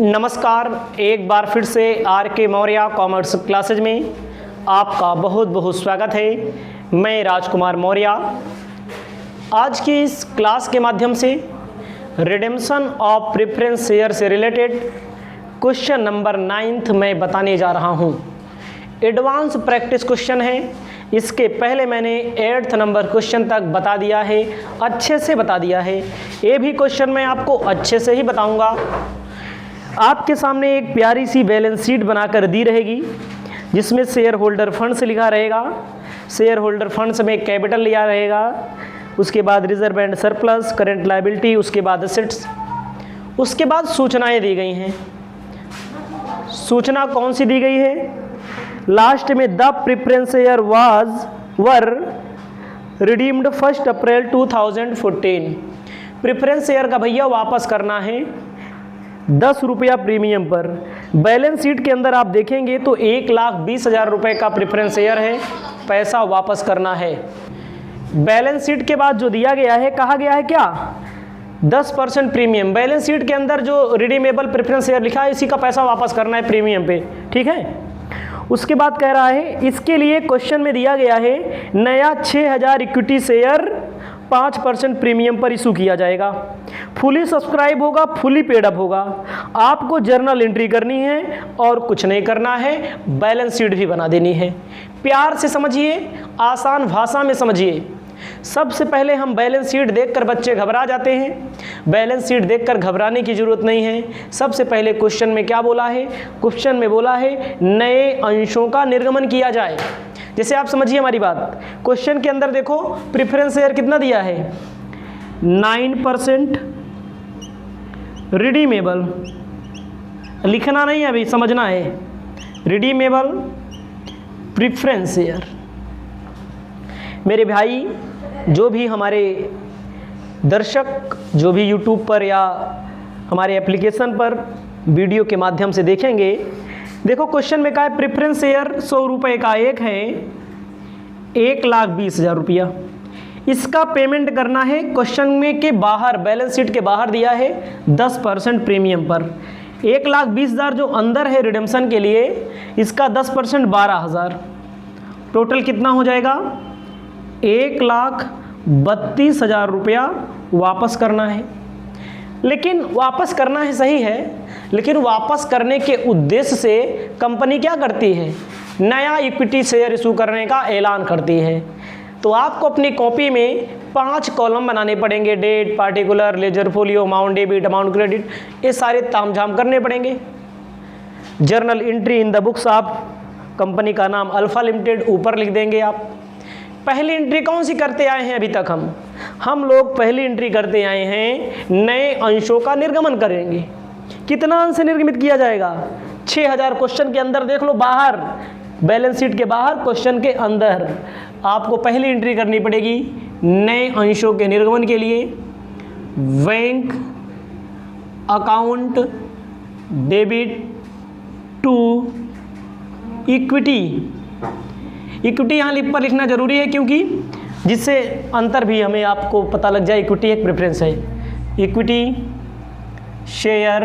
नमस्कार, एक बार फिर से आर के मौर्य कॉमर्स क्लासेज में आपका बहुत बहुत स्वागत है। मैं राजकुमार मौर्य। आज की इस क्लास के माध्यम से रिडेम्पशन ऑफ प्रेफरेंस शेयर से रिलेटेड क्वेश्चन नंबर 9 मैं बताने जा रहा हूं। एडवांस प्रैक्टिस क्वेश्चन है। इसके पहले मैंने 8th नंबर क्वेश्चन तक बता दिया है, अच्छे से बता दिया है। ये भी क्वेश्चन मैं आपको अच्छे से ही बताऊंगा। आपके सामने एक प्यारी सी बैलेंस शीट बनाकर दी रहेगी जिसमें शेयर होल्डर फंड्स लिखा रहेगा। शेयर होल्डर फंड्स में कैपिटल लिया रहेगा, उसके बाद reserve and surplus, current liability, उसके बाद असेट्स, उसके बाद सूचनाएं दी गई हैं। सूचना कौन सी दी गई है? लास्ट में the preference share were redeemed 1 April 2014। Preference share का भैया वापस करना है 10 रुपया प्रीमियम पर। बैलेंस शीट के अंदर आप देखेंगे तो 1,20,000 रुपये का प्रेफरेंस शेयर है, पैसा वापस करना है। बैलेंस शीट के बाद जो दिया गया है, कहा गया है क्या? 10% प्रीमियम। बैलेंस शीट के अंदर जो रिडीमेबल प्रेफरेंस शेयर लिखा है, इसी का पैसा वापस करना है प्रीमियम पे, ठीक है। उसके बाद कह रहा है इसके लिए क्वेश्चन में दिया गया है नया 6,000 इक्विटी शेयर 5% प्रीमियम पर इशू किया जाएगा। फुली सब्सक्राइब होगा, फुली पेड अप होगा। आपको जर्नल एंट्री करनी है और कुछ नहीं करना है, बैलेंस शीट भी बना देनी है। प्यार से समझिए, आसान भाषा में समझिए। सबसे पहले हम बैलेंस शीट देखकर बच्चे घबरा जाते हैं। बैलेंस शीट देखकर घबराने की जरूरत नहीं है। सबसे पहले क्वेश्चन में क्या बोला है? क्वेश्चन में बोला है नए अंशों का निर्गमन किया जाए। जैसे आप समझिए हमारी बात, क्वेश्चन के अंदर देखो प्रेफरेंस शेयर कितना दिया है? 9% रिडीमेबल। लिखना नहीं है अभी, समझना है। Redeemable preference share. मेरे भाई, जो भी हमारे दर्शक जो भी यूट्यूब पर या हमारे एप्लीकेशन पर वीडियो के माध्यम से देखेंगे, देखो क्वेश्चन में कहा है प्रेफरेंस शेयर 100 रुपये का एक है, 1,20,000 रुपया। इसका पेमेंट करना है क्वेश्चन में के बाहर, बैलेंस शीट के बाहर दिया है 10% प्रीमियम पर। 1,20,000 जो अंदर है रिडेम्पशन के लिए, इसका 10% 12,000। टोटल कितना हो जाएगा? 1,32,000 रुपया वापस करना है। लेकिन वापस करना है सही है, लेकिन वापस करने के उद्देश्य से कंपनी क्या करती है? नया इक्विटी शेयर इशू करने का ऐलान करती है। तो आपको अपनी कॉपी में 5 कॉलम बनाने पड़ेंगे। Date, particular, ledger folio, amount debit, amount credit, ये सारे तामझाम करने पड़ेंगे। Journal entry in the books, आप कंपनी का नाम अल्फा लिमिटेड ऊपर लिख देंगे। आप पहली एंट्री कौन सी करते आए हैं? अभी तक हम लोग पहली एंट्री करते आए हैं नए अंशों का निर्गमन करेंगे। कितना अंश निर्गमित किया जाएगा? 6,000। क्वेश्चन के अंदर देख लो, बाहर बैलेंस शीट के बाहर, क्वेश्चन के अंदर आपको पहली एंट्री करनी पड़ेगी नए अंशों के निर्गमन के लिए। Bank account debit to equity. Equity यहाँ पर लिखना जरूरी है, क्योंकि जिससे अंतर भी हमें आपको पता लग जाए। इक्विटी एक प्रेफरेंस है। Equity, share,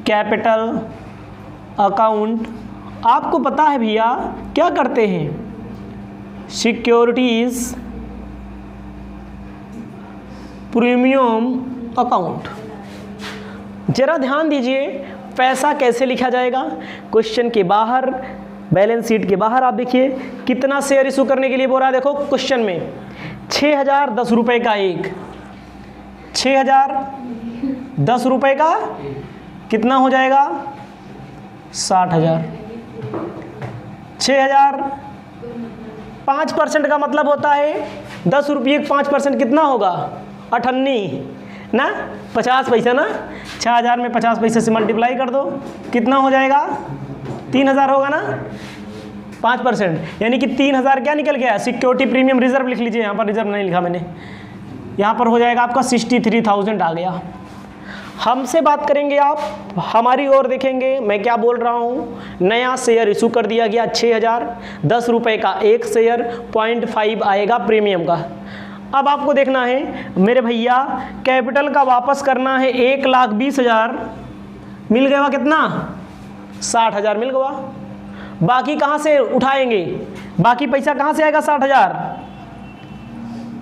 capital, account. आपको पता है भैया क्या करते हैं? Securities, premium account. जरा ध्यान दीजिए पैसा कैसे लिखा जाएगा। क्वेश्चन के बाहर, बैलेंस शीट के बाहर आप देखिए कितना शेयर इशू करने के लिए बोल रहा है। देखो क्वेश्चन में 6,000 10 रुपये का एक, 6,000 10 रुपये का कितना हो जाएगा? 60,000। 6,000 5% का मतलब होता है 10 रुपये 5% कितना होगा? 58 ना, 50 पैसा ना। 6,000 में 50 पैसे से मल्टीप्लाई कर दो, कितना हो जाएगा? 3,000 होगा ना। 5% यानी कि 3,000 क्या निकल गया? सिक्योरिटी प्रीमियम रिजर्व लिख लीजिए, यहाँ पर रिजर्व नहीं लिखा मैंने। यहाँ पर हो जाएगा आपका 63,000 आ गया। हमसे बात करेंगे आप, हमारी ओर देखेंगे। मैं क्या बोल रहा हूँ? नया शेयर इशू कर दिया गया 6,000, 10 रुपये का एक शेयर, 0.5 आएगा प्रीमियम का। अब आपको देखना है मेरे भैया, कैपिटल का वापस करना है 1,20,000 मिल गया कितना, 60,000 मिल गया। बाकी कहाँ से उठाएंगे, बाकी पैसा कहाँ से आएगा 60,000,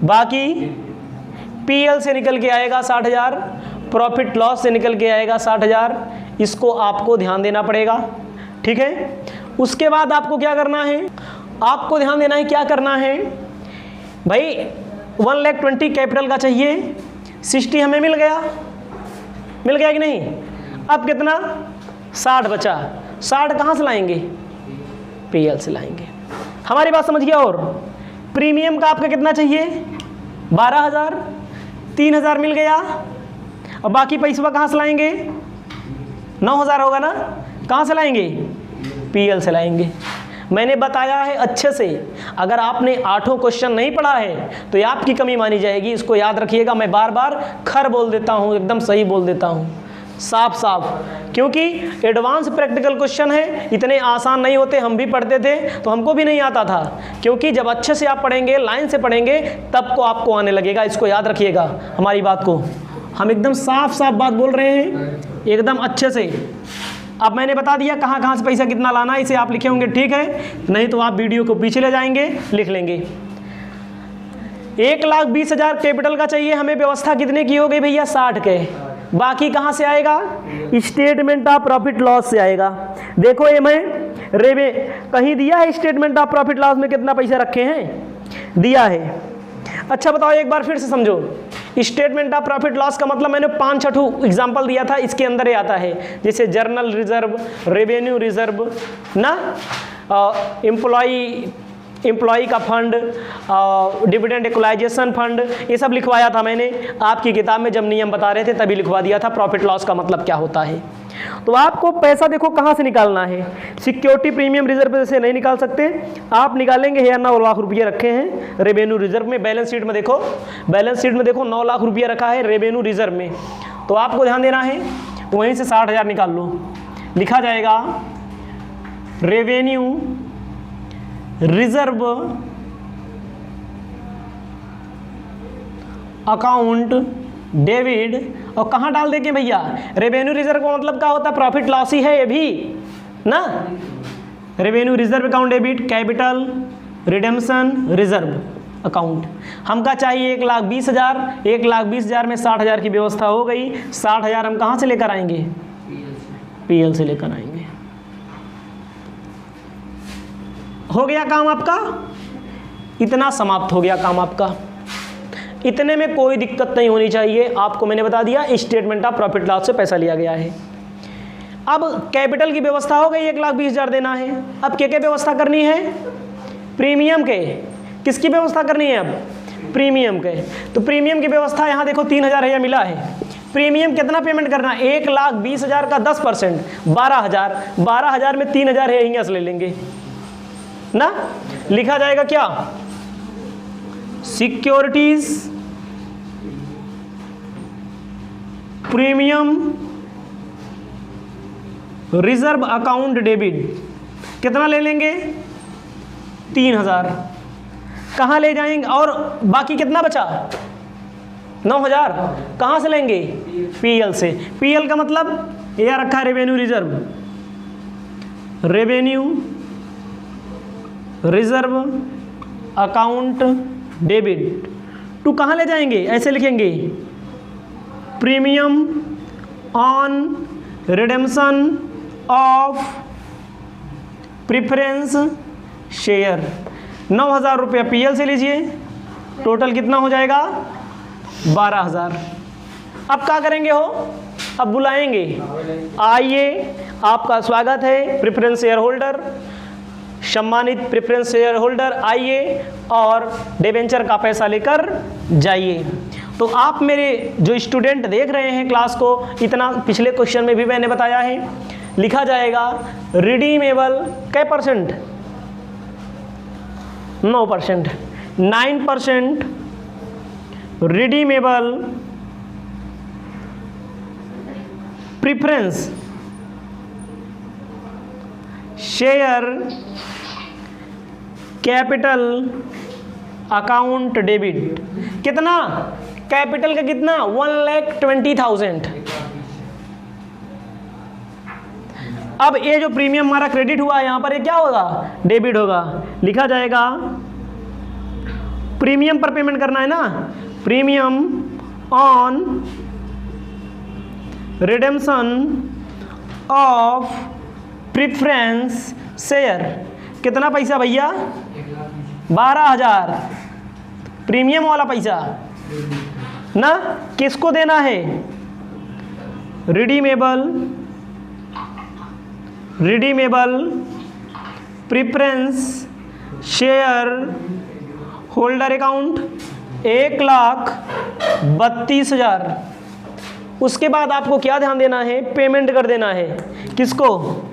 बाकी पीएल से निकल के आएगा 60,000, प्रॉफिट लॉस से निकल के आएगा 60,000। इसको आपको ध्यान देना पड़ेगा, ठीक है। उसके बाद आपको क्या करना है, आपको ध्यान देना है क्या करना है भाई, 1,20,000 कैपिटल का चाहिए, 60 हमें मिल गया कि नहीं। अब कितना, 60 बचा, 60 कहाँ से लाएंगे, पीएल से लाएंगे। हमारी बात समझ गया। और प्रीमियम का आपका कितना चाहिए, 12,000, 3,000 मिल गया। और बाकी पैसा कहाँ से लाएंगे, 9,000 होगा ना, कहाँ से लाएंगे, पीएल से लाएंगे। मैंने बताया है अच्छे से, अगर आपने 8 क्वेश्चन नहीं पढ़ा है तो ये आपकी कमी मानी जाएगी, इसको याद रखिएगा। मैं बार बार खर बोल देता हूँ, एकदम सही बोल देता हूँ, साफ साफ, क्योंकि एडवांस प्रैक्टिकल क्वेश्चन है, इतने आसान नहीं होते। हम भी पढ़ते थे तो हमको भी नहीं आता था, क्योंकि जब अच्छे से आप पढ़ेंगे, लाइन से पढ़ेंगे, तब को आपको आने लगेगा। इसको याद रखिएगा हमारी बात को, हम एकदम साफ साफ बात बोल रहे हैं, एकदम अच्छे से। अब मैंने बता दिया कहाँ कहाँ से पैसा कितना लाना है, इसे आप लिखे होंगे, ठीक है, नहीं तो आप वीडियो को पीछे ले जाएंगे, लिख लेंगे। 1,20,000 कैपिटल का चाहिए हमें, व्यवस्था कितने की हो गई भैया, 60 के। बाकी कहाँ से आएगा, स्टेटमेंट ऑफ प्रॉफिट लॉस से आएगा। देखो ये मैं कहीं दिया है स्टेटमेंट ऑफ प्रॉफिट लॉस में कितना पैसा रखे हैं, दिया है। अच्छा बताओ एक बार फिर से समझो, स्टेटमेंट ऑफ प्रॉफिट लॉस का मतलब मैंने 5-6 एग्जाम्पल दिया था, इसके अंदर ही आता है, जैसे जर्नल रिजर्व, रेवेन्यू रिजर्व ना, एम्प्लॉई का फंड, डिविडेंड इक्वलाइजेशन फंड, ये सब लिखवाया था मैंने आपकी किताब में, जब नियम बता रहे थे तभी लिखवा दिया था प्रॉफिट लॉस का मतलब क्या होता है। तो आपको पैसा देखो कहाँ से निकालना है, सिक्योरिटी प्रीमियम रिजर्व से नहीं निकाल सकते आप, निकालेंगे यहाँ 9 लाख रुपये रखे हैं रेवेन्यू रिजर्व में। बैलेंस शीट में देखो, बैलेंस शीट में देखो 9 लाख रुपये रखा है रेवेन्यू रिजर्व में। तो आपको ध्यान देना है, वहीं से 60,000 निकाल लो, लिखा जाएगा रेवेन्यू रिजर्व अकाउंट डेबिट, और कहाँ डाल देंगे भैया, रेवेन्यू रिजर्व का मतलब क्या होता है, प्रॉफिट लॉस ही है ये भी ना। Revenue reserve account debit, capital redemption reserve account. हमका चाहिए 1,20,000, 1,20,000 में 60,000 की व्यवस्था हो गई। 60,000 हम कहाँ से लेकर आएंगे, पीएल से लेकर आएंगे। हो गया काम आपका, इतना समाप्त हो गया काम आपका। इतने में कोई दिक्कत नहीं होनी चाहिए। आपको मैंने बता दिया स्टेटमेंट ऑफ प्रॉफिट लॉस से पैसा लिया गया है। अब कैपिटल की व्यवस्था हो गई, 1,20,000 देना है। अब क्या क्या व्यवस्था करनी है, प्रीमियम के, किसकी व्यवस्था करनी है, अब प्रीमियम के। तो प्रीमियम की व्यवस्था यहाँ देखो 3,000 है, मिला है। प्रीमियम कितना पेमेंट करना है, 1,20,000 का 10%, 12,000, 12,000 में 3,000 है, यहाँ से ले लेंगे ना। लिखा जाएगा क्या, securities premium reserve account debit, कितना ले लेंगे, 3,000। कहाँ ले जाएंगे, और बाकी कितना बचा, 9,000, कहाँ से लेंगे, पीएल से। पीएल का मतलब यह रखा है revenue reserve, revenue reserve account debit to कहाँ ले जाएंगे, ऐसे लिखेंगे, premium on redemption of preference share. 9,000 रुपया पीएल से लीजिए, टोटल कितना हो जाएगा, 12,000। अब क्या करेंगे हो, अब बुलाएंगे, आइए आपका स्वागत है प्रेफरेंस शेयर होल्डर, सम्मानित प्रेफरेंस शेयर होल्डर, आइए और डिबेंचर का पैसा लेकर जाइए। तो आप मेरे जो स्टूडेंट देख रहे हैं क्लास को, इतना पिछले क्वेश्चन में भी मैंने बताया है, लिखा जाएगा रिडीमेबल कै percent, 9%, 9% redeemable preference share capital account debit. कितना, कैपिटल का कितना, 1,20,000, अब ये जो प्रीमियम हमारा क्रेडिट हुआ यहाँ पर ये क्या होगा, डेबिट होगा। लिखा जाएगा प्रीमियम पर पेमेंट करना है ना, premium on redemption of preference share. कितना पैसा भैया, 12,000 प्रीमियम वाला पैसा ना। किसको देना है, redeemable preference share holder account 1,32,000। उसके बाद आपको क्या ध्यान देना है, पेमेंट कर देना है। किसको,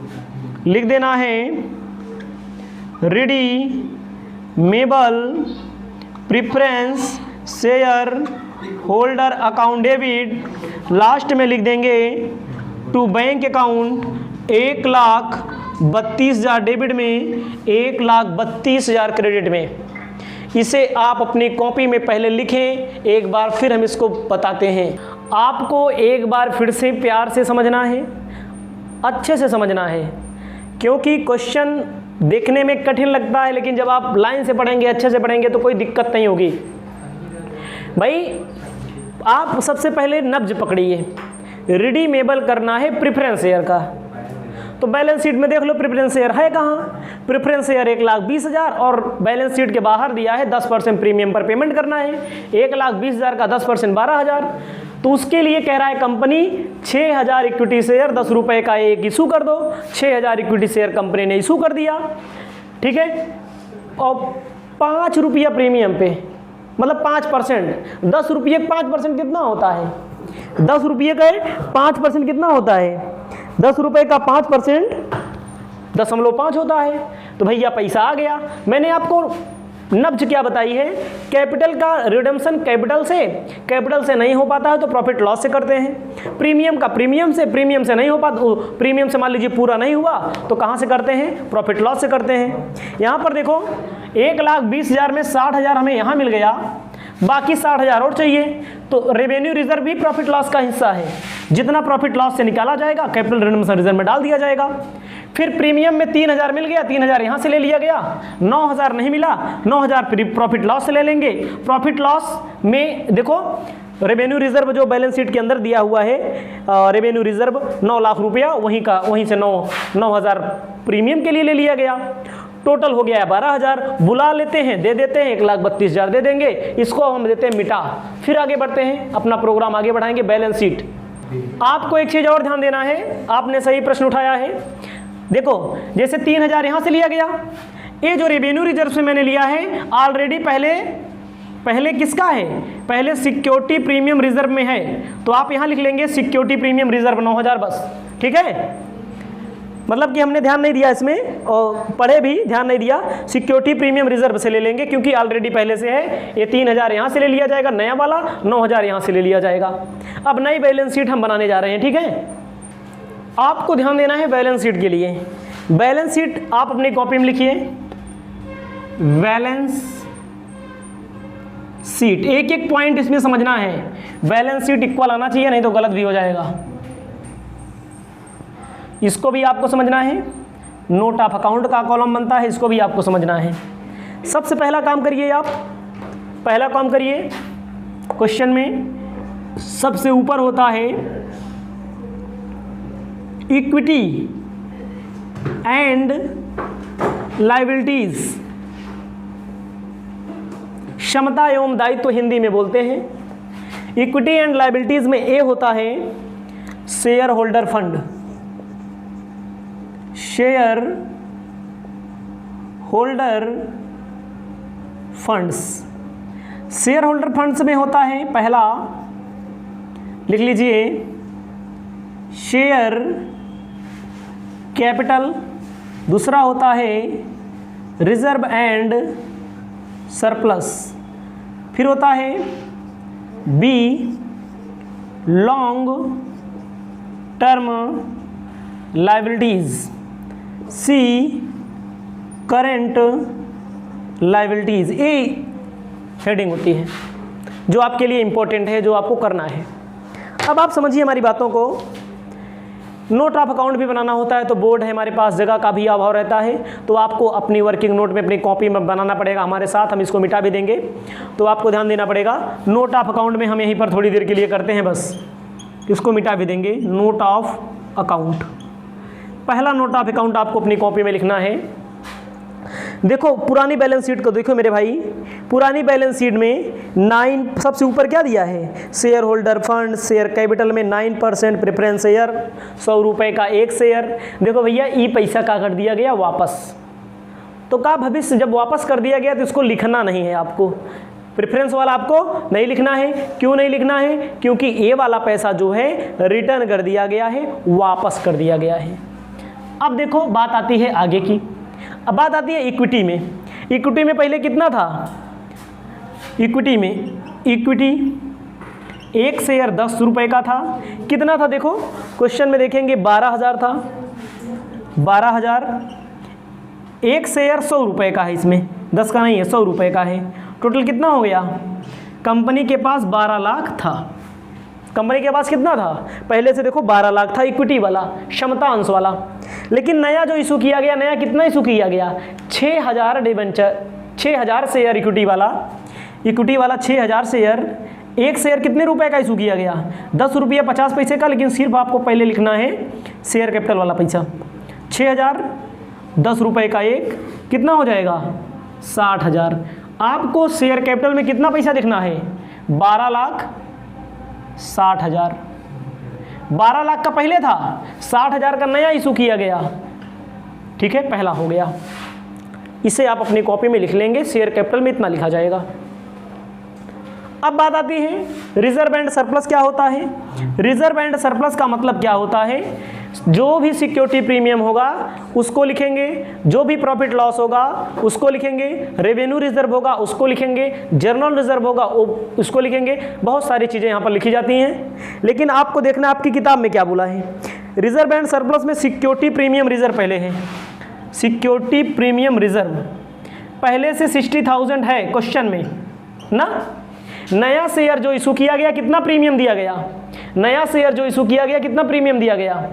लिख देना है redeemable preference share holder account debit, last में लिख देंगे टू बैंक अकाउंट 1,32,000 डेबिट में, 1,32,000 क्रेडिट में। इसे आप अपनी कॉपी में पहले लिखें, एक बार फिर हम इसको बताते हैं। आपको एक बार फिर से प्यार से समझना है, अच्छे से समझना है, क्योंकि क्वेश्चन देखने में कठिन लगता है, लेकिन जब आप लाइन से पढ़ेंगे, अच्छे से पढ़ेंगे तो कोई दिक्कत नहीं होगी। भाई आप सबसे पहले नब्ज पकड़िए, रिडीमेबल करना है प्रेफरेंस शेयर का। तो बैलेंस शीट में देख लो प्रेफरेंस शेयर है कहाँ, प्रेफरेंस शेयर 1,20,000 और बैलेंस शीट के बाहर दिया है 10% प्रीमियम पर पेमेंट करना है। 1,20,000 का 10% 12,000। तो उसके लिए कह रहा है कंपनी 6,000 इक्विटी शेयर 10 रुपये का एक इशू कर दो। 6,000 इक्विटी शेयर कंपनी ने इशू कर दिया, ठीक है। और 5 रुपया प्रीमियम पे, मतलब 5%, 10 रुपये 5% कितना होता है, 10 रुपये का 5% कितना होता है, 10 रुपये का 5% 0.5 होता है। तो भैया पैसा आ गया। मैंने आपको नब्ज क्या बताई है, कैपिटल का रिडेम्पशन कैपिटल से नहीं हो पाता है तो प्रॉफिट लॉस से करते हैं। प्रीमियम का प्रीमियम से नहीं हो पाता, प्रीमियम से मान लीजिए पूरा नहीं हुआ तो कहाँ से करते हैं, प्रॉफिट लॉस से करते हैं। यहाँ पर देखो 1,20,000 में 60,000 हमें यहाँ मिल गया, बाकी 60,000 और चाहिए। तो रेवेन्यू रिजर्व भी प्रॉफिट लॉस का हिस्सा है। जितना प्रॉफिट लॉस से निकाला जाएगा कैपिटल रिडेम्पशन रिजर्व में डाल दिया जाएगा। फिर प्रीमियम में 3,000 मिल गया, 3,000 यहाँ से ले लिया गया। 9,000 नहीं मिला, 9,000 प्रॉफिट लॉस से ले लेंगे। प्रॉफिट लॉस में देखो रेवेन्यू रिजर्व जो बैलेंस शीट के अंदर दिया हुआ है, रेवेन्यू रिजर्व 9 लाख रुपया, वहीं से 9,000 प्रीमियम के लिए ले लिया गया। टोटल हो गया है 12,000। बुला लेते हैं, दे देते हैं, 1,32,000 दे देंगे। इसको हम देते हैं मिटा। फिर आगे बढ़ते हैं, अपना प्रोग्राम आगे बढ़ाएंगे। Balance sheet. आपको एक चीज़ और ध्यान देना है, आपने सही प्रश्न उठाया है। देखो जैसे 3,000 यहाँ से लिया गया, ये जो रेवेन्यू रिजर्व से मैंने लिया है ऑलरेडी पहले किसका है, पहले सिक्योरिटी प्रीमियम रिजर्व में है। तो आप यहाँ लिख लेंगे सिक्योरिटी प्रीमियम रिजर्व 9,000 बस, ठीक है। मतलब कि हमने ध्यान नहीं दिया इसमें और पढ़े भी ध्यान नहीं दिया। सिक्योरिटी प्रीमियम रिजर्व से ले लेंगे क्योंकि ऑलरेडी पहले से है। ये 3,000 यहाँ से ले लिया जाएगा, नया वाला 9,000 यहाँ से ले लिया जाएगा। अब नई बैलेंस शीट हम बनाने जा रहे हैं, ठीक है। आपको ध्यान देना है बैलेंस शीट के लिए। बैलेंस शीट आप अपनी कॉपी में लिखिए, बैलेंस शीट। एक एक पॉइंट इसमें समझना है। बैलेंस शीट इक्वल आना चाहिए, नहीं तो गलत भी हो जाएगा। इसको भी आपको समझना है। नोट ऑफ अकाउंट का कॉलम बनता है, इसको भी आपको समझना है। सबसे पहला काम करिए आप, पहला काम करिए। क्वेश्चन में सबसे ऊपर होता है इक्विटी एंड लायबिलिटीज, क्षमता एवं दायित्व हिंदी में बोलते हैं। इक्विटी एंड लायबिलिटीज में ए होता है share holder fund, share holder funds. Share holder funds में होता है पहला, लिख लीजिए शेयर कैपिटल, दूसरा होता है रिजर्व एंड सरप्लस, फिर होता है बी लॉन्ग टर्म लायबिलिटीज, सी करेंट लायबिलिटीज। ये हेडिंग होती है जो आपके लिए इंपॉर्टेंट है, जो आपको करना है। अब आप समझिए हमारी बातों को। नोट ऑफ अकाउंट भी बनाना होता है तो बोर्ड है हमारे पास, जगह का भी अभाव रहता है, तो आपको अपनी वर्किंग नोट में अपनी कॉपी में बनाना पड़ेगा हमारे साथ, हम इसको मिटा भी देंगे। तो आपको ध्यान देना पड़ेगा, नोट ऑफ अकाउंट में हम यहीं पर थोड़ी देर के लिए करते हैं बस, इसको मिटा भी देंगे। नोट ऑफ अकाउंट, पहला नोट ऑफ अकाउंट आपको अपनी कॉपी में लिखना है। देखो पुरानी बैलेंस शीट को देखो मेरे भाई, पुरानी बैलेंस शीट में 9 सबसे ऊपर क्या दिया है, share holder fund, share capital में 9% प्रेफरेंस शेयर, 100 रुपये का एक शेयर। देखो भैया ई पैसा का कर दिया गया वापस, तो का भविष्य जब वापस कर दिया गया तो इसको लिखना नहीं है आपको, प्रेफरेंस वाला आपको नहीं लिखना है। क्यों नहीं लिखना है, क्योंकि ये वाला पैसा जो है रिटर्न कर दिया गया है, वापस कर दिया गया है। अब देखो बात आती है आगे की, अब बात आती है इक्विटी में। इक्विटी में पहले कितना था, इक्विटी में इक्विटी एक शेयर 10 रुपये का था, कितना था देखो क्वेश्चन में देखेंगे 12,000 था, 12,000, एक शेयर 100 रुपये का है, इसमें 10 का नहीं है 100 रुपये का है, टोटल कितना हो गया, कंपनी के पास 12 लाख था। कंपनी के पास कितना था, पहले से देखो 12 लाख था इक्विटी वाला, क्षमता अंश वाला। लेकिन नया जो इशू किया गया, नया कितना इशू किया गया, 6,000 डिबेंचर, 6,000 शेयर इक्विटी वाला 6,000 शेयर, एक शेयर कितने रुपए का इशू किया गया, 10 रुपये 50 पैसे का। लेकिन सिर्फ आपको पहले लिखना है शेयर कैपिटल वाला पैसा, 6,000 10 रुपये का एक, कितना हो जाएगा 60,000। आपको शेयर कैपिटल में कितना पैसा लिखना है, 12,60,000। 12 लाख का पहले था, 60,000 का नया इशू किया गया, ठीक है, पहला हो गया। इसे आप अपनी कॉपी में लिख लेंगे, शेयर कैपिटल में इतना लिखा जाएगा। अब बात आती है रिजर्व एंड सरप्लस क्या होता है। रिजर्व एंड सरप्लस का मतलब क्या होता है, जो भी सिक्योरिटी प्रीमियम होगा उसको लिखेंगे, जो भी प्रॉफिट लॉस होगा उसको लिखेंगे, रेवेन्यू रिजर्व होगा उसको लिखेंगे, जर्नल रिजर्व होगा उसको लिखेंगे। बहुत सारी चीज़ें यहाँ पर लिखी जाती हैं, लेकिन आपको देखना आपकी किताब में क्या बोला है। रिजर्व एंड सरप्लस में सिक्योरिटी प्रीमियम रिजर्व पहले है, सिक्योरिटी प्रीमियम रिजर्व पहले से 60,000 है क्वेश्चन में ना। नया शेयर जो इशू किया गया कितना प्रीमियम दिया गया, नया शेयर जो इशू किया गया कितना प्रीमियम दिया गया,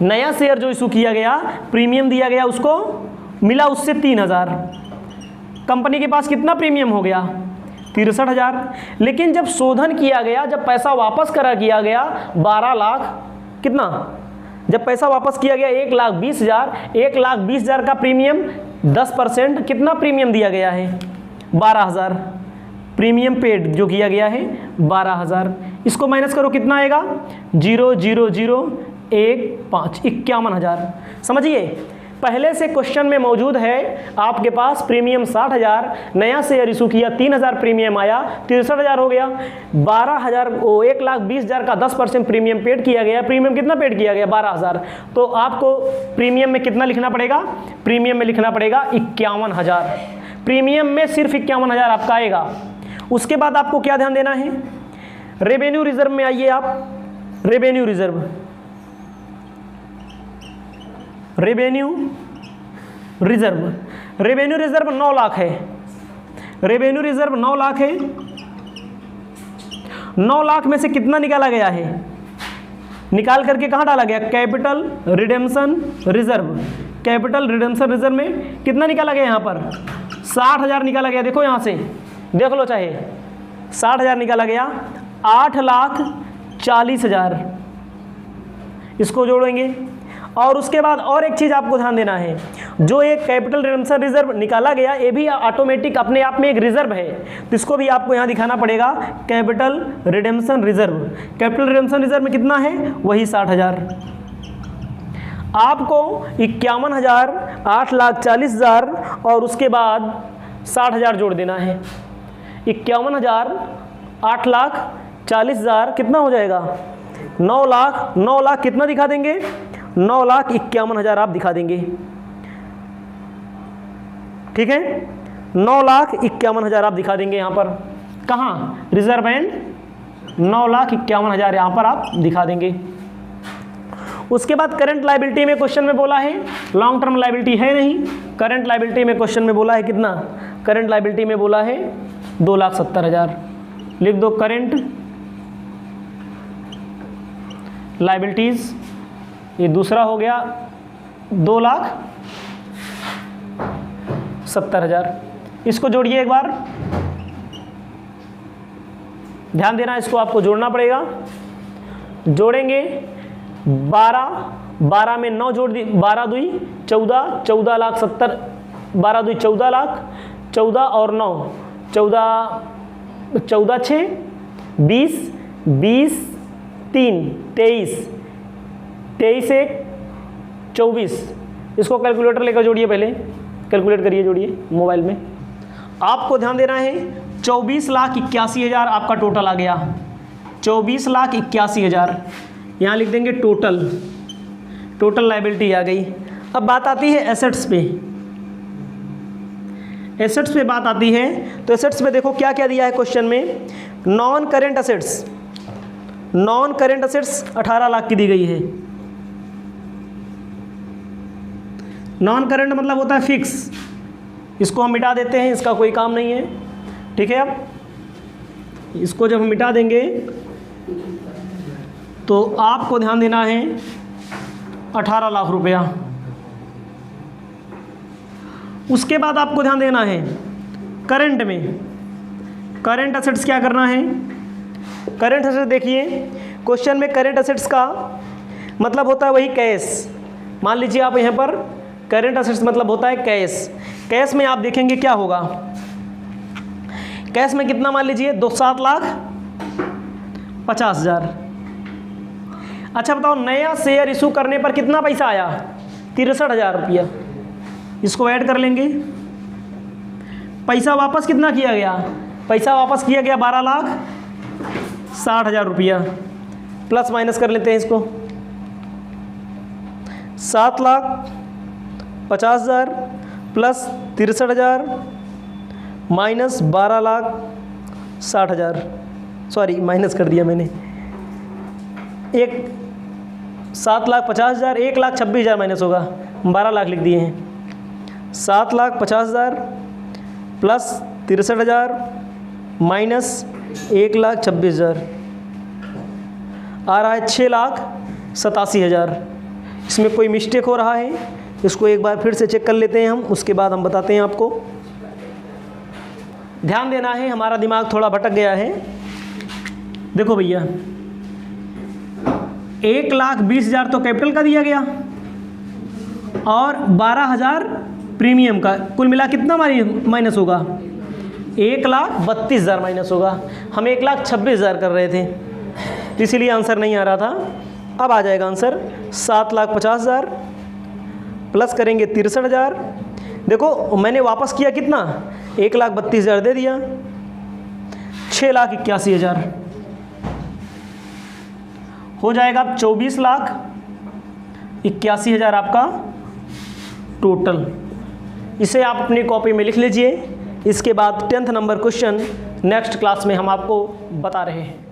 नया शेयर जो इशू किया गया प्रीमियम दिया गया, उसको मिला उससे 3,000। कंपनी के पास कितना प्रीमियम हो गया, 63,000। लेकिन जब शोधन किया गया, जब पैसा वापस करा किया गया 12 लाख, कितना, जब पैसा वापस किया गया 1,20,000, 1,20,000 का प्रीमियम 10%, कितना प्रीमियम दिया गया है 12,000। प्रीमियम पेड जो किया गया है 12,000, इसको माइनस करो कितना आएगा, 0,00,1,5 51,000। समझिए पहले से क्वेश्चन में मौजूद है आपके पास प्रीमियम 60,000, नया शेयर इशू किया 3,000 प्रीमियम आया 63,000 हो गया, 12,000 1,20,000 का 10% प्रीमियम पेड किया गया। प्रीमियम कितना पेड किया गया 12,000, तो आपको प्रीमियम में कितना लिखना पड़ेगा, प्रीमियम में लिखना पड़ेगा 51,000। प्रीमियम में सिर्फ 51,000 आपका आएगा। उसके बाद आपको क्या ध्यान देना है, रेवेन्यू रिजर्व में आइए आप, revenue reserve, revenue reserve, revenue reserve 9 lakh है, रेवेन्यू रिजर्व 9 लाख है। 9 लाख में से कितना निकाला गया है, निकाल करके कहाँ डाला गया, capital redemption reserve, capital redemption reserve में कितना निकाला गया, यहाँ पर 60,000 निकाला गया। देखो यहाँ से देख लो चाहे, 60,000 निकाला गया, 8,40,000 इसको जोड़ेंगे। और उसके बाद और एक चीज़ आपको ध्यान देना है, जो एक कैपिटल रिडेम्पशन रिजर्व निकाला गया ये भी ऑटोमेटिक अपने आप में एक रिजर्व है, तो इसको भी आपको यहाँ दिखाना पड़ेगा, capital redemption reserve. Capital redemption reserve में कितना है, वही 60,000। आपको 51,000, 8,40,000 और उसके बाद 60,000 जोड़ देना है। 51,000, 8,40,000 कितना हो जाएगा, 9 लाख। 9 लाख कितना दिखा देंगे, 9,51,000 आप दिखा देंगे, ठीक है, 9,51,000 आप दिखा देंगे यहाँ पर, कहाँ, रिजर्व एंड 9,51,000 यहाँ पर आप दिखा देंगे। उसके बाद करंट लायबिलिटी में क्वेश्चन में बोला है, लॉन्ग टर्म लायबिलिटी है नहीं, करंट लायबिलिटी में क्वेश्चन में बोला है कितना, करंट लायबिलिटी में बोला है 2,70,000। लिख दो करंट लाइबिलिटीज़, ये दूसरा हो गया 2,70,000। इसको जोड़िए एक बार, ध्यान देना, इसको आपको जोड़ना पड़ेगा। जोड़ेंगे 12 में 9 जोड़ दी, 12 दूई 14, 14 लाख 70, 12 दूई 14 लाख, 14 और 9 14, 14 6 20, 20 3 23, 23 1 24। इसको कैलकुलेटर लेकर जोड़िए, पहले कैलकुलेट करिए, जोड़िए मोबाइल में। आपको ध्यान देना है 24,81,000 आपका टोटल आ गया, 24,81,000। यहाँ लिख देंगे टोटल लाइबिलिटी आ गई। अब बात आती है एसेट्स पे। एसेट्स पे बात आती है तो एसेट्स में देखो क्या क्या दिया है क्वेश्चन में। नॉन करेंट एसेट्स 18 लाख की दी गई है। नॉन करेंट मतलब होता है फिक्स, इसको हम मिटा देते हैं, इसका कोई काम नहीं है, ठीक है। अब इसको जब हम मिटा देंगे तो आपको ध्यान देना है 18 लाख रुपया। उसके बाद आपको ध्यान देना है करंट में, करंट एसेट्स क्या करना है। करंट एसेट्स देखिए क्वेश्चन में करंट एसेट्स का मतलब होता है वही कैश। मान लीजिए आप यहाँ पर करंट एसेट्स मतलब होता है कैश। कैश में आप देखेंगे क्या होगा, कैश में कितना मान लीजिए 7,50,000। अच्छा बताओ नया शेयर इशू करने पर कितना पैसा आया, 63,000 रुपया। इसको ऐड कर लेंगे। पैसा वापस कितना किया गया, पैसा वापस किया गया 12,60,000 रुपया। प्लस माइनस कर लेते हैं इसको, 7,50,000 प्लस 63,000 माइनस 12,60,000, सॉरी माइनस कर दिया मैंने। 7,50,000 1,26,000 माइनस होगा, 12 लाख लिख दिए हैं। 7,50,000 प्लस 63,000 माइनस 1,26,000 आ रहा है 6,87,000। इसमें कोई मिस्टेक हो रहा है, इसको एक बार फिर से चेक कर लेते हैं हम, उसके बाद हम बताते हैं आपको। ध्यान देना है, हमारा दिमाग थोड़ा भटक गया है। देखो भैया 1,20,000 तो कैपिटल का दिया गया और 12,000 प्रीमियम का, कुल मिला कितना माइनस होगा, 1,32,000 माइनस होगा। हम 1,26,000 कर रहे थे, इसीलिए आंसर नहीं आ रहा था। अब आ जाएगा आंसर 7,50,000 प्लस करेंगे 63,000। देखो मैंने वापस किया कितना, 1,32,000 दे दिया, 6,81,000 हो जाएगा। 24,81,000 आपका टोटल। इसे आप अपनी कॉपी में लिख लीजिए। इसके बाद 10th number question next class में हम आपको बता रहे हैं।